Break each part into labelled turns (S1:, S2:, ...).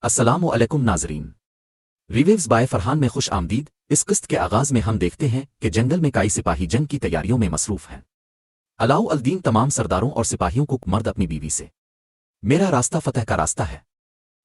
S1: अस्सलामु अलैकुम नाज़रीन। रिवेव्स बाय फरहान में खुश आमदीद। इस किस्त के आगाज़ में हम देखते हैं कि जंगल में कई सिपाही जंग की तैयारियों में मसरूफ़ हैं। अलाउ अल-दीन तमाम सरदारों और सिपाहियों को मर्द अपनी बीवी से, मेरा रास्ता फतह का रास्ता है,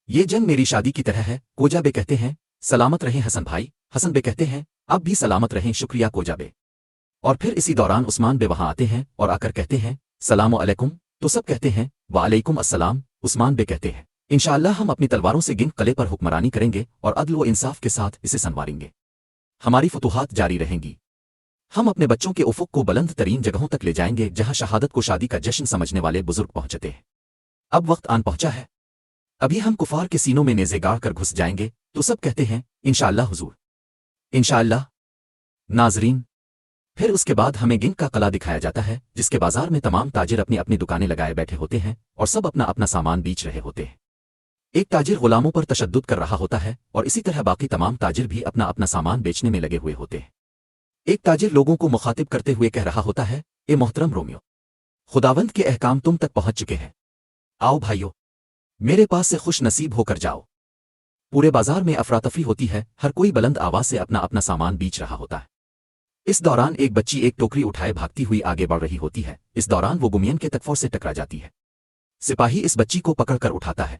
S1: ये जंग मेरी शादी की तरह है। कोजा बे कहते हैं, सलामत रहें हसन भाई। हसन बे कहते हैं, अब भी सलामत रहें, शुक्रिया कोजा बे। और फिर इसी दौरान उस्मान बे वहां आते हैं और आकर कहते हैं, सलामु अलैकुम। तो सब कहते हैं, वालेकुम अस्सलाम। उस्मान बे कहते हैं, इंशाअल्लाह हम अपनी तलवारों से गिन कले पर हुक्मरानी करेंगे और अदल व इंसाफ के साथ इसे संवारेंगे। हमारी फतूहात जारी रहेंगी। हम अपने बच्चों के उफ़ुक़ को बुलंद तरीन जगहों तक ले जाएंगे जहां शहादत को शादी का जश्न समझने वाले बुजुर्ग पहुंचते हैं। अब वक्त आन पहुंचा है, अभी हम कुफार के सीनों में नेज़े गाड़ कर घुस जाएंगे। तो सब कहते हैं, इंशाअल्लाह हुजूर, इंशाअल्लाह। नाजरीन, फिर उसके बाद हमें गिंग का कला दिखाया जाता है जिसके बाजार में तमाम ताजिर अपनी अपनी दुकानें लगाए बैठे होते हैं और सब अपना अपना सामान बेच रहे होते हैं। एक ताजिर गुलामों पर तशद्दुद कर रहा होता है और इसी तरह बाकी तमाम ताजिर भी अपना अपना सामान बेचने में लगे हुए होते हैं। एक ताजिर लोगों को मुखातिब करते हुए कह रहा होता है, ए मोहतरम रोमियो, खुदावंद के अहकाम तुम तक पहुंच चुके हैं। आओ भाइयों, मेरे पास से खुश नसीब होकर जाओ। पूरे बाजार में अफरातफरी होती है, हर कोई बुलंद आवाज से अपना अपना सामान बेच रहा होता है। इस दौरान एक बच्ची एक टोकरी उठाए भागती हुई आगे बढ़ रही होती है। इस दौरान वो गुमियन के तकफोर से टकरा जाती है। सिपाही इस बच्ची को पकड़कर उठाता है।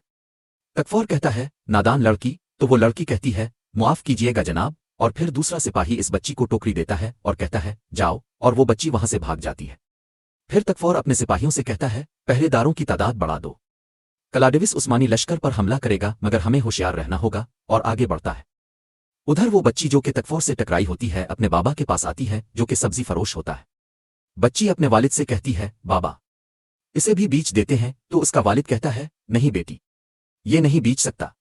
S1: तकफोर कहता है, नादान लड़की। तो वो लड़की कहती है, मुआफ कीजिएगा जनाब। और फिर दूसरा सिपाही इस बच्ची को टोकरी देता है और कहता है, जाओ। और वो बच्ची वहां से भाग जाती है। फिर तकफोर अपने सिपाहियों से कहता है, पहरेदारों की तादाद बढ़ा दो। क्लाडिविस उस्मानी लश्कर पर हमला करेगा, मगर हमें होशियार रहना होगा। और आगे बढ़ता है। उधर वो बच्ची जो कि तकफोर से टकराई होती है अपने बाबा के पास आती है जो कि सब्जी फरोश होता है। बच्ची अपने वालिद से कहती है, बाबा, इसे भी बीच देते हैं। तो उसका वालिद कहता है, नहीं बेटी, ये नहीं बीच सकता।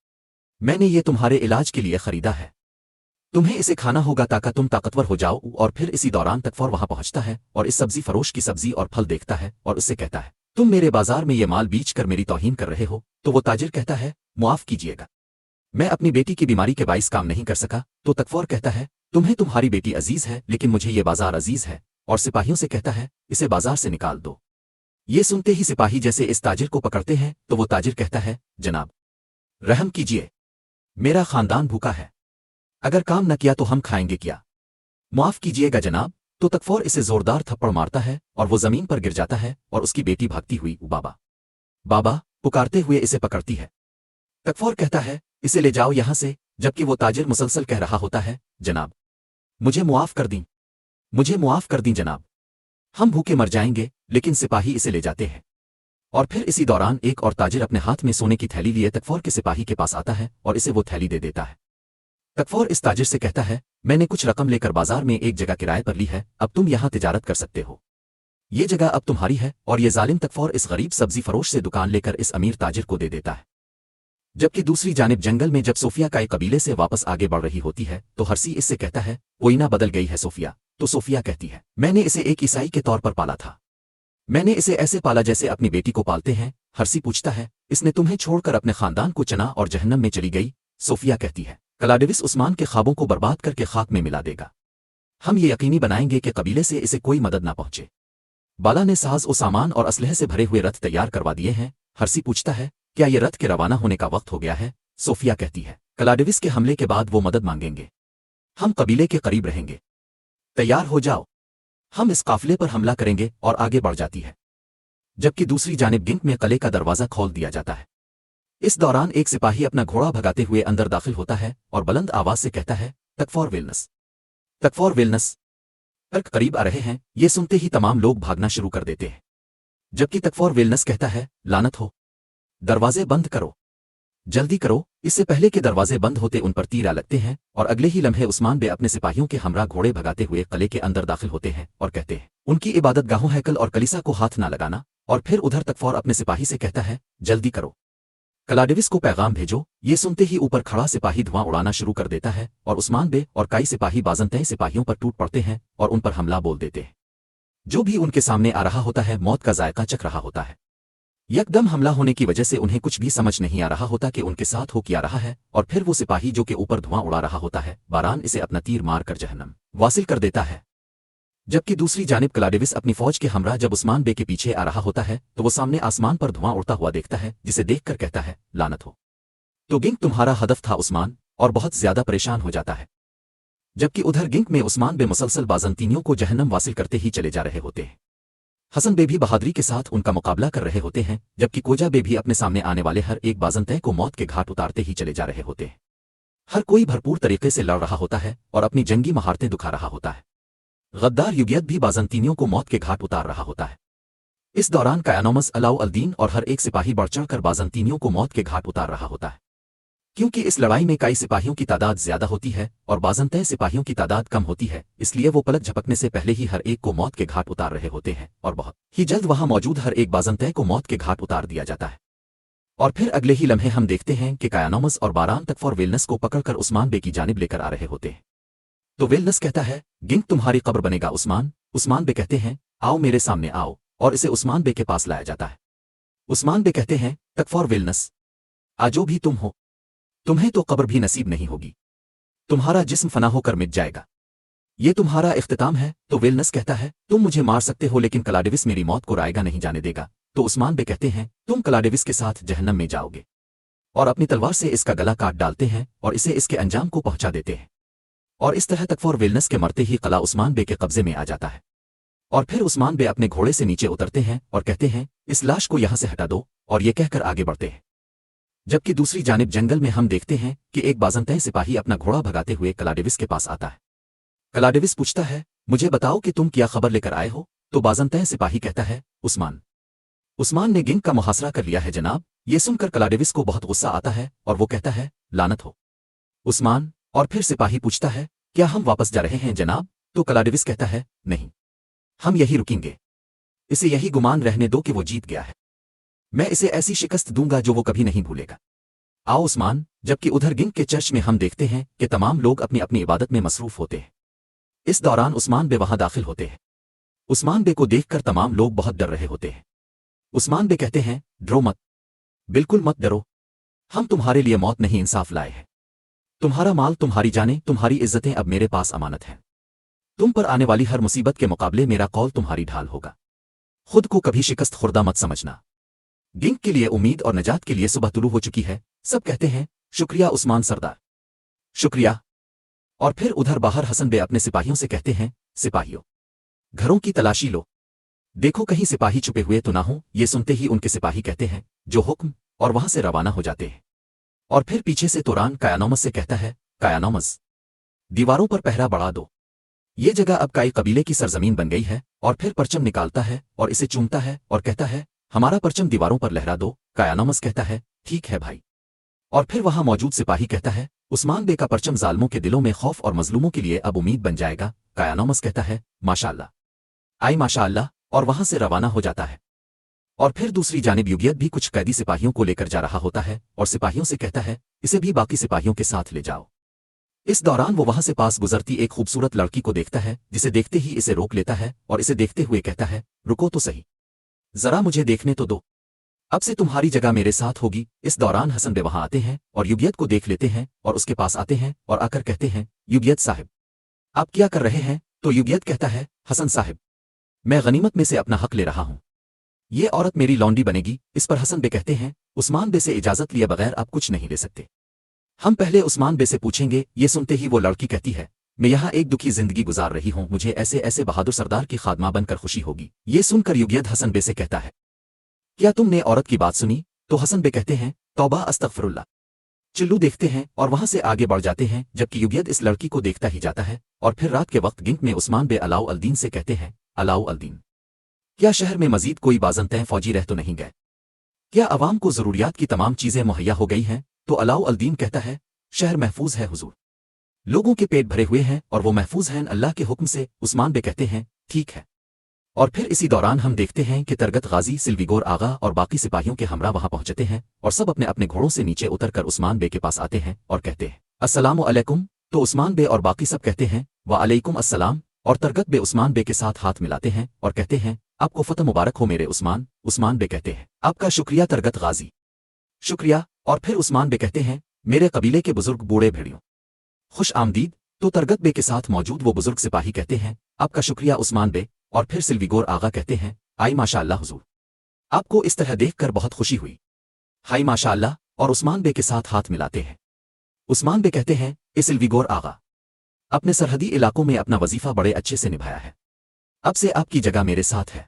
S1: मैंने ये तुम्हारे इलाज के लिए खरीदा है। तुम्हें इसे खाना होगा ताकि तुम ताकतवर हो जाओ। और फिर इसी दौरान तकफोर वहां पहुंचता है और इस सब्जी फरोश की सब्जी और फल देखता है और उससे कहता है, तुम मेरे बाजार में ये माल बीच कर मेरी तौहीन कर रहे हो। तो वो ताजिर कहता है, मुआफ कीजिएगा, मैं अपनी बेटी की बीमारी के बाइस काम नहीं कर सका। तो तकफोर कहता है, तुम्हें तुम्हारी बेटी अजीज है, लेकिन मुझे ये बाजार अजीज है। और सिपाहियों से कहता है, इसे बाजार से निकाल दो। ये सुनते ही सिपाही जैसे इस ताजिर को पकड़ते हैं तो वो ताजिर कहता है, जनाब, रहम कीजिए, मेरा खानदान भूखा है, अगर काम न किया तो हम खाएंगे क्या? मुआफ कीजिएगा जनाब। तो तकफोर इसे जोरदार थप्पड़ मारता है और वो जमीन पर गिर जाता है और उसकी बेटी भागती हुई बाबा बाबा पुकारते हुए इसे पकड़ती है। तकफोर कहता है, इसे ले जाओ यहां से। जबकि वो ताजिर मुसलसल कह रहा होता है, जनाब, मुझे मुआफ कर दी, मुझे मुआफ कर दी जनाब, हम भूखे मर जाएंगे। लेकिन सिपाही इसे ले जाते हैं। और फिर इसी दौरान एक और ताजिर अपने हाथ में सोने की थैली लिए तकफोर के सिपाही के पास आता है और इसे वो थैली दे देता है। तकफोर इस ताजिर से कहता है, मैंने कुछ रकम लेकर बाजार में एक जगह किराए पर ली है, अब तुम यहां तिजारत कर सकते हो। ये जगह अब तुम्हारी है। और ये जालिम तकफोर इस गरीब सब्जी फरोश से दुकान लेकर इस अमीर ताजिर को दे देता है। जबकि दूसरी जानिब जंगल में जब सोफिया का एक कबीले से वापस आगे बढ़ रही होती है तो हर्सी इससे कहता है, कोयना बदल गई है सोफिया। तो सोफिया कहती है, मैंने इसे एक ईसाई के तौर पर पाला था, मैंने इसे ऐसे पाला जैसे अपनी बेटी को पालते हैं। हर्सी पूछता है, इसने तुम्हें छोड़कर अपने खानदान को चना और जहन्नम में चली गई? सोफिया कहती है, क्लाडिविस उस्मान के ख्वाबों को बर्बाद करके खाक में मिला देगा। हम ये यकीनी बनाएंगे कि कबीले से इसे कोई मदद ना पहुंचे। बाला ने साज और सामान और असलहे से भरे हुए रथ तैयार करवा दिए हैं। हर्सी पूछता है, क्या ये रथ के रवाना होने का वक्त हो गया है? सोफिया कहती है, क्लाडिविस के हमले के बाद वो मदद मांगेंगे, हम कबीले के करीब रहेंगे, तैयार हो जाओ, हम इस काफिले पर हमला करेंगे। और आगे बढ़ जाती है। जबकि दूसरी जानिब गिंग में कले का दरवाजा खोल दिया जाता है। इस दौरान एक सिपाही अपना घोड़ा भगाते हुए अंदर दाखिल होता है और बुलंद आवाज से कहता है, तकफोर वेलनस, तकफोर वेलनस, तर्क करीब आ रहे हैं। ये सुनते ही तमाम लोग भागना शुरू कर देते हैं। जबकि तकफोर वेलनस कहता है, लानत हो, दरवाजे बंद करो, जल्दी करो। इससे पहले के दरवाजे बंद होते उन पर तीर लगते हैं और अगले ही लम्हे उस्मान बे अपने सिपाहियों के हमरा घोड़े भगाते हुए कले के अंदर दाखिल होते हैं और कहते हैं, उनकी इबादत गाहों हैकल और कलीसा को हाथ ना लगाना। और फिर उधर तकफोर अपने सिपाही से कहता है, जल्दी करो, क्लाडिविस को पैगाम भेजो। ये सुनते ही ऊपर खड़ा सिपाही धुआं उड़ाना शुरू कर देता है और उस्मान बे और कई सिपाही बाजंतई सिपाहियों पर टूट पड़ते हैं और उन पर हमला बोल देते हैं। जो भी उनके सामने आ रहा होता है मौत का जायका चख रहा होता है। यकदम हमला होने की वजह से उन्हें कुछ भी समझ नहीं आ रहा होता कि उनके साथ हो क्या रहा है। और फिर वो सिपाही जो कि ऊपर धुआं उड़ा रहा होता है, बारान इसे अपना तीर मार कर जहन्नम वासिल कर देता है। जबकि दूसरी जानिब क्लाडिविस अपनी फौज के हमरा जब उस्मान बे के पीछे आ रहा होता है तो वो सामने आसमान पर धुआं उड़ता हुआ देखता है, जिसे देखकर कहता है, लानत हो, तो गिंक तुम्हारा हदफ था उस्मान, और बहुत ज्यादा परेशान हो जाता है। जबकि उधर गिंक में उस्मान बे मुसलसल बाज़ंतीनियों को जहन्नम वासिल करते ही चले जा रहे होते हैं। हसन बे भी बहादुरी के साथ उनका मुकाबला कर रहे होते हैं, जबकि कोजा बे भी अपने सामने आने वाले हर एक बाज़ंते को मौत के घाट उतारते ही चले जा रहे होते हैं। हर कोई भरपूर तरीके से लड़ रहा होता है और अपनी जंगी महारतें दिखा रहा होता है। गद्दार युगियत भी बाज़ंतीनियों को मौत के घाट उतार रहा होता है। इस दौरान कायानोमस अलाउ अल-दीन और हर एक सिपाही बढ़ चढ़ कर बाज़ंतीनियों को मौत के घाट उतार रहा होता है। क्योंकि इस लड़ाई में कई सिपाहियों की तादाद ज्यादा होती है और बाज़ंते सिपाहियों की तादाद कम होती है, इसलिए वो पलक झपकने से पहले ही हर एक को मौत के घाट उतार रहे होते हैं और बहुत ही जल्द वहां मौजूद हर एक बाज़ंते को मौत के घाट उतार दिया जाता है। और फिर अगले ही लम्हे हम देखते हैं कि कायानोमस और बाराम तकफर वेलनस को पकड़कर उस्मान बे की जानिब लेकर आ रहे होते हैं। तो वेलनस कहता है, गिंक तुम्हारी कब्र बनेगा उस्मान। उस्मान बे कहते हैं, आओ मेरे सामने आओ, और इसे उस्मान बे के पास लाया जाता है। उस्मान बे कहते हैं, तकफर वेलनस, आजो भी तुम हो, तुम्हें तो कब्र भी नसीब नहीं होगी, तुम्हारा जिस्म फना होकर मिट जाएगा, ये तुम्हारा इख्तिताम है। तो वेलनस कहता है, तुम मुझे मार सकते हो लेकिन क्लाडिविस मेरी मौत को रायगा नहीं जाने देगा। तो उस्मान बे कहते हैं, तुम क्लाडिविस के साथ जहन्नम में जाओगे, और अपनी तलवार से इसका गला काट डालते हैं और इसे इसके अंजाम को पहुंचा देते हैं। और इस तरह तकफर वेलनस के मरते ही कला उस्मान बे के कब्जे में आ जाता है। और फिर उस्मान बे अपने घोड़े से नीचे उतरते हैं और कहते हैं, इस लाश को यहां से हटा दो, और ये कहकर आगे बढ़ते हैं। जबकि दूसरी जानिब जंगल में हम देखते हैं कि एक बाज़ंते सिपाही अपना घोड़ा भगाते हुए क्लाडिविस के पास आता है। क्लाडिविस पूछता है, मुझे बताओ कि तुम क्या खबर लेकर आए हो। तो बाज़ंते सिपाही कहता है, उस्मान ने गिंक का मुहासरा कर लिया है जनाब। ये सुनकर क्लाडिविस को बहुत गुस्सा आता है और वो कहता है, लानत हो उस्मान। और फिर सिपाही पूछता है, क्या हम वापस जा रहे हैं जनाब। तो क्लाडिविस कहता है, नहीं, हम यही रुकेंगे, इसे यही गुमान रहने दो कि वो जीत गया है, मैं इसे ऐसी शिकस्त दूंगा जो वो कभी नहीं भूलेगा। आओ उस्मान। जबकि उधर गिंक के चर्च में हम देखते हैं कि तमाम लोग अपनी अपनी इबादत में मसरूफ होते हैं। इस दौरान उस्मान बे वहां दाखिल होते हैं। उस्मान बे को देखकर तमाम लोग बहुत डर रहे होते हैं। उस्मान बे कहते हैं, डरो मत, बिल्कुल मत डरो, हम तुम्हारे लिए मौत नहीं इंसाफ लाए हैं। तुम्हारा माल, तुम्हारी जानें, तुम्हारी इज्जतें अब मेरे पास अमानत हैं। तुम पर आने वाली हर मुसीबत के मुकाबले मेरा कौल तुम्हारी ढाल होगा। खुद को कभी शिकस्त खुर्दा मत समझना। गिंक के लिए उम्मीद और नजात के लिए सुबह तुलू हो चुकी है। सब कहते हैं, शुक्रिया उस्मान सरदार, शुक्रिया। और फिर उधर बाहर हसन बे अपने सिपाहियों से कहते हैं, सिपाहियों, घरों की तलाशी लो, देखो कहीं सिपाही छुपे हुए तो ना हो। ये सुनते ही उनके सिपाही कहते हैं, जो हुक्म, और वहां से रवाना हो जाते हैं। और फिर पीछे से तुरान कायानोमस से कहता है, कायानोमस, दीवारों पर पहरा बढ़ा दो, ये जगह अब काई कबीले की सरजमीन बन गई है। और फिर परचम निकालता है और इसे चूमता है और कहता है, हमारा परचम दीवारों पर लहरा दो। कायानोमस कहता है, ठीक है भाई। और फिर वहां मौजूद सिपाही कहता है, उस्मान बे का परचम जालमों के दिलों में खौफ और मजलूमों के लिए अब उम्मीद बन जाएगा। कायानोमस कहता है, माशाअल्लाह, आई माशाअल्लाह, और वहां से रवाना हो जाता है। और फिर दूसरी जानिब युगियत भी कुछ कैदी सिपाहियों को लेकर जा रहा होता है और सिपाहियों से कहता है, इसे भी बाकी सिपाहियों के साथ ले जाओ। इस दौरान वो वहां से पास गुजरती एक खूबसूरत लड़की को देखता है, जिसे देखते ही इसे रोक लेता है और इसे देखते हुए कहता है, रुको तो सही, जरा मुझे देखने तो दो, अब से तुम्हारी जगह मेरे साथ होगी। इस दौरान हसन बे वहां आते हैं और युगियत को देख लेते हैं और उसके पास आते हैं और आकर कहते हैं, युगियत साहिब, आप क्या कर रहे हैं। तो युगियत कहता है, हसन साहिब, मैं गनीमत में से अपना हक ले रहा हूं, ये औरत मेरी लौंडी बनेगी। इस पर हसन बे कहते हैं, उस्मान बे से इजाजत लिए बगैर आप कुछ नहीं ले सकते, हम पहले उस्मान बे से पूछेंगे। ये सुनते ही वो लड़की कहती है, मैं यहाँ एक दुखी जिंदगी गुजार रही हूँ, मुझे ऐसे ऐसे बहादुर सरदार की खादमा बनकर खुशी होगी। ये सुनकर युगियत हसन बे से कहता है, क्या तुमने औरत की बात सुनी। तो हसन बे कहते हैं, तौबा अस्तगफिरुल्लाह। चिल्लू देखते हैं और वहां से आगे बढ़ जाते हैं, जबकि युगियत इस लड़की को देखता ही जाता है। और फिर रात के वक्त गिंक में उस्मान बे अलाउ अल-दीन से कहते हैं, अलाउ अल-दीन, क्या शहर में मजीद कोई बाज़ंते फौजी रह तो नहीं गए, क्या अवाम को जरूरियात की तमाम चीजें मुहैया हो गई हैं। तो अलाउ अल-दीन कहता है, शहर महफूज है हुजूर, लोगों के पेट भरे हुए हैं और वो महफूज हैं अल्लाह के हुक्म से। उस्मान बे कहते हैं, ठीक है। और फिर इसी दौरान हम देखते हैं कि तरगत गाजी, सिल्विगोर आगा और बाकी सिपाहियों के हमरा वहां पहुंचते हैं और सब अपने अपने घोड़ों से नीचे उतरकर उस्मान बे के पास आते हैं और कहते हैं, अस्सलामु अलैकुम। तो उस्मान बे और बाकी सब कहते हैं, व अलैकुम अस्सलाम। और तरगत बे उस्मान बे के साथ हाथ मिलाते हैं और कहते हैं, आपको फतह मुबारक हो मेरे उस्मान। उस्मान बे कहते हैं, आपका शुक्रिया तरगत गाजी, शुक्रिया। और फिर उस्मान बे कहते हैं, मेरे कबीले के बुजुर्ग बूढ़े भेड़ियों, खुश आमदीद। तो तरगत बे के साथ मौजूद वो बुजुर्ग सिपाही कहते हैं, आपका शुक्रिया उस्मान बे। और फिर सिल्विगोर आगा कहते हैं, आई माशाअल्लाह हुजूर, आपको इस तरह देखकर बहुत खुशी हुई, हाय माशाअल्लाह। और उस्मान बे के साथ हाथ मिलाते हैं। उस्मान बे कहते हैं, ए सिल्वीगोर आगा, अपने सरहदी इलाकों में अपना वजीफा बड़े अच्छे से निभाया है, अब से आपकी जगह मेरे साथ है।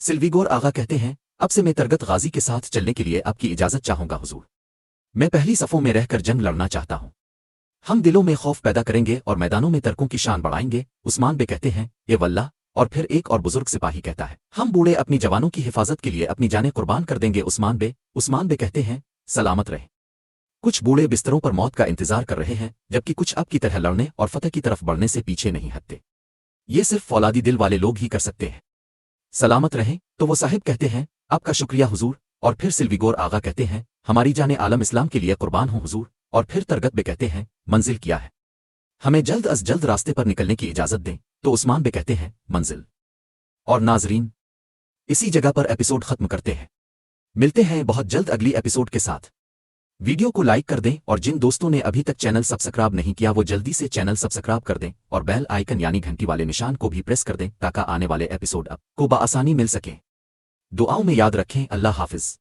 S1: सिल्वीगोर आगा कहते हैं, अब से मैं तरगत गाजी के साथ चलने के लिए आपकी इजाजत चाहूंगा हुजूर। मैं पहली सफ़ों में रहकर जंग लड़ना चाहता हूं। हम दिलों में खौफ पैदा करेंगे और मैदानों में तर्कों की शान बढ़ाएंगे। उस्मान बे कहते हैं, ए वल्लाह। और फिर एक और बुजुर्ग सिपाही कहता है, हम बूढ़े अपनी जवानों की हिफाजत के लिए अपनी जानें कुर्बान कर देंगे। उस्मान बे कहते हैं, सलामत रहे। कुछ बूढ़े बिस्तरों पर मौत का इंतजार कर रहे हैं, जबकि कुछ अब की तरह लड़ने और फतह की तरफ बढ़ने से पीछे नहीं हटते। ये सिर्फ फौलादी दिल वाले लोग ही कर सकते हैं। सलामत रहें। तो वो साहिब कहते हैं, आपका शुक्रिया हुजूर। और फिर सिल्वीगोर आगा कहते हैं, हमारी जाने आलम इस्लाम के लिए कुर्बान हो हुजूर। और फिर तरगत बे कहते हैं, मंजिल क्या है, हमें जल्द अज जल्द रास्ते पर निकलने की इजाजत दें। तो उस्मान बे कहते हैं, मंजिल। और नाजरीन, इसी जगह पर एपिसोड खत्म करते हैं। मिलते हैं बहुत जल्द अगली एपिसोड के साथ। वीडियो को लाइक कर दें और जिन दोस्तों ने अभी तक चैनल सब्सक्राइब नहीं किया वो जल्दी से चैनल सब्सक्राइब कर दें और बेल आइकन यानी घंटी वाले निशान को भी प्रेस कर दें ताकि आने वाले एपिसोड आपको बआसानी मिल सके। दुआओं में याद रखें। अल्लाह हाफिज।